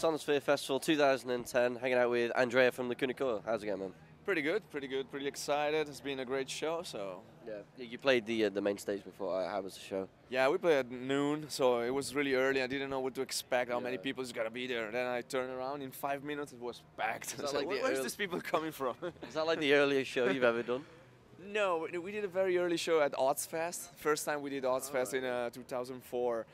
Sonisphere Festival 2010, hanging out with Andrea from Lacuna Coil. How's it going, man? Pretty good, pretty excited. It's been a great show, so... Yeah, you played the main stage before. How was the show? Yeah, we played at noon, so it was really early. I didn't know what to expect, how many people is gonna be there. Then I turned around, in 5 minutes it was packed. Is that like where's these people coming from? Is that like the earliest show you've ever done? No, we did a very early show at Fest. First time we did Fest in 2004.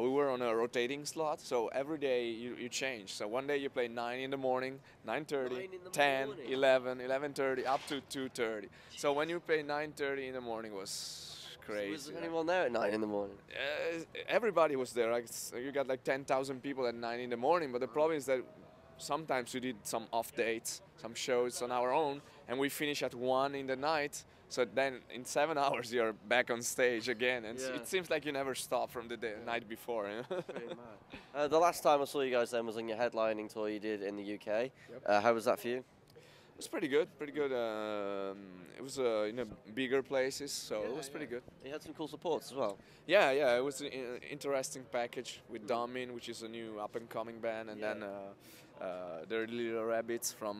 We were on a rotating slot, so every day you change. So one day you play 9 in the morning, 9:30, 10, 11, 11:30, up to 2:30. So when you play 9:30 in the morning was crazy. Was there anyone there at 9 in the morning? Everybody was there. Like, you got like 10,000 people at 9 in the morning, but the problem is that sometimes we did some off dates, some shows on our own, and we finish at 1 in the night. So then in 7 hours you're back on stage again, and it seems like you never stop from the night before. You know? Pretty mad. The last time I saw you guys then was on your headlining tour you did in the UK. Yep. How was that for you? It was pretty good, pretty good. It was in bigger places, so it was pretty good. You had some cool supports as well. Yeah, it was an interesting package with Domin, which is a new up-and-coming band, and then the Little Rabbits from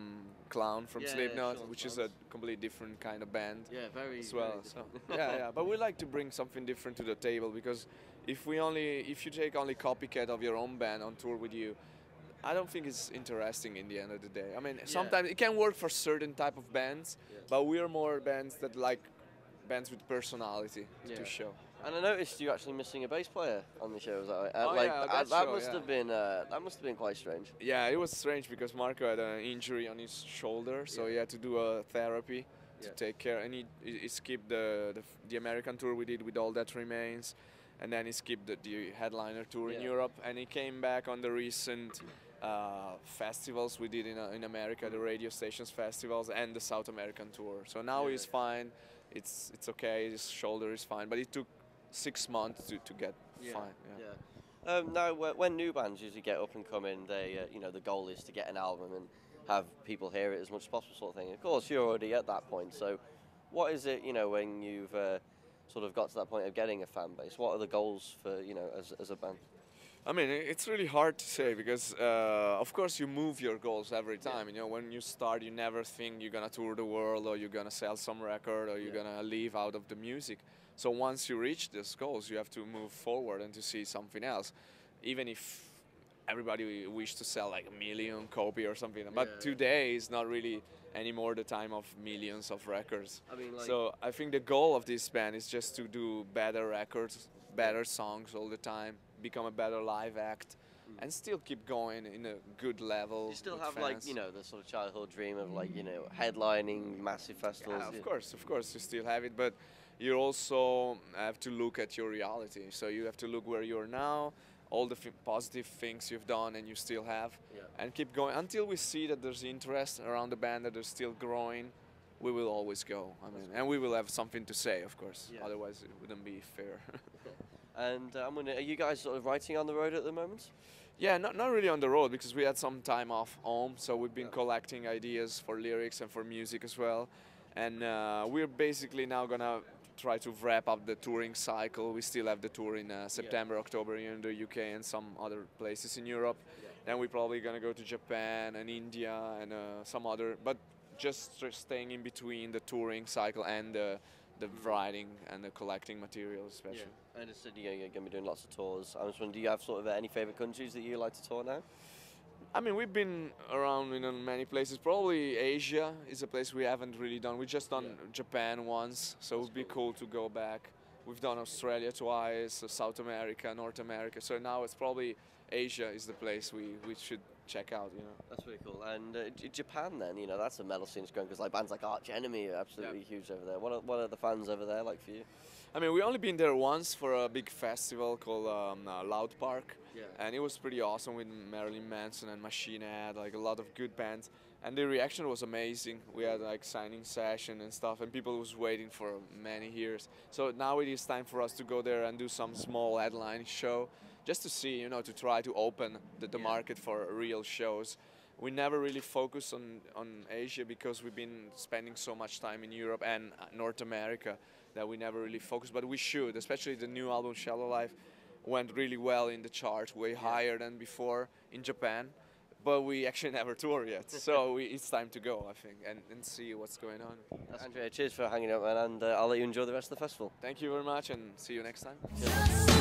Clown from Slipknot, which is a completely different kind of band. Yeah, very as well. Very so yeah, but we like to bring something different to the table, because if you take only copycat of your own band on tour with you, I don't think it's interesting in the end of the day. I mean, sometimes it can work for certain type of bands, but we're more bands that like bands with personality to show. And I noticed you actually missing a bass player on the show. Was that right? That must have been quite strange. Yeah, it was strange because Marco had an injury on his shoulder, so he had to do a therapy to take care, and he skipped the American tour we did with All That Remains, and then he skipped the headliner tour in Europe, and he came back on the recent festivals we did in America, the radio stations festivals and the South American tour. So now he's fine, it's okay, his shoulder is fine, but it took 6 months to get fine. Now, when new bands usually get up and coming, they the goal is to get an album and have people hear it as much as possible, sort of thing. Of course, you're already at that point. So, what is it when you've sort of got to that point of getting a fan base? What are the goals for as a band? I mean, it's really hard to say because, of course, you move your goals every time. When you start, you never think you're gonna tour the world or you're gonna sell some record or you're gonna live out of the music. So once you reach these goals, you have to move forward and to see something else, even if everybody wish to sell like 1 million copy or something. But today is not really anymore the time of millions of records. I mean, so I think the goal of this band is just to do better records, better songs all the time, become a better live act, and still keep going in a good level. You still have fans. The sort of childhood dream of headlining massive festivals. Yeah, of course you still have it, but you also have to look at your reality. So you have to look where you are now, all the positive things you've done and you still have, and keep going until we see that there's interest around the band, that they're still growing. We will always go. I mean, and we will have something to say, of course. Otherwise, it wouldn't be fair. And are you guys sort of writing on the road at the moment? Yeah, not really on the road because we had some time off home, so we've been collecting ideas for lyrics and for music as well. And we're basically now gonna try to wrap up the touring cycle. We still have the tour in September, October in the UK and some other places in Europe. Then we're probably gonna go to Japan and India and some other, but just staying in between the touring cycle and the writing and the collecting materials, especially. I understood you're going to be doing lots of tours. I was wondering, do you have sort of any favourite countries that you like to tour now? I mean, we've been around in many places. Probably Asia is a place we haven't really done. We've just done Japan once, so it would be cool to go back. We've done Australia twice, South America, North America. So now it's probably Asia is the place we should check out. That's pretty cool. And Japan, then, that's a metal scene growing because bands like Arch Enemy are absolutely huge over there. What are the fans over there like for you? I mean, we only been there once for a big festival called Loud Park, and it was pretty awesome with Marilyn Manson and Machine Head, like a lot of good bands, and the reaction was amazing. We had like signing session and stuff, and people was waiting for many years. So now it is time for us to go there and do some small headline show, just to see, to try to open the market for real shows. We never really focus on Asia because we've been spending so much time in Europe and North America that we never really focus, but we should, especially the new album Shallow Life. went really well in the charts, way higher than before in Japan. But we actually never toured yet, so it's time to go, I think, and see what's going on. Andrea, cheers for hanging out, man, and I'll let you enjoy the rest of the festival. Thank you very much, and see you next time. Cheers.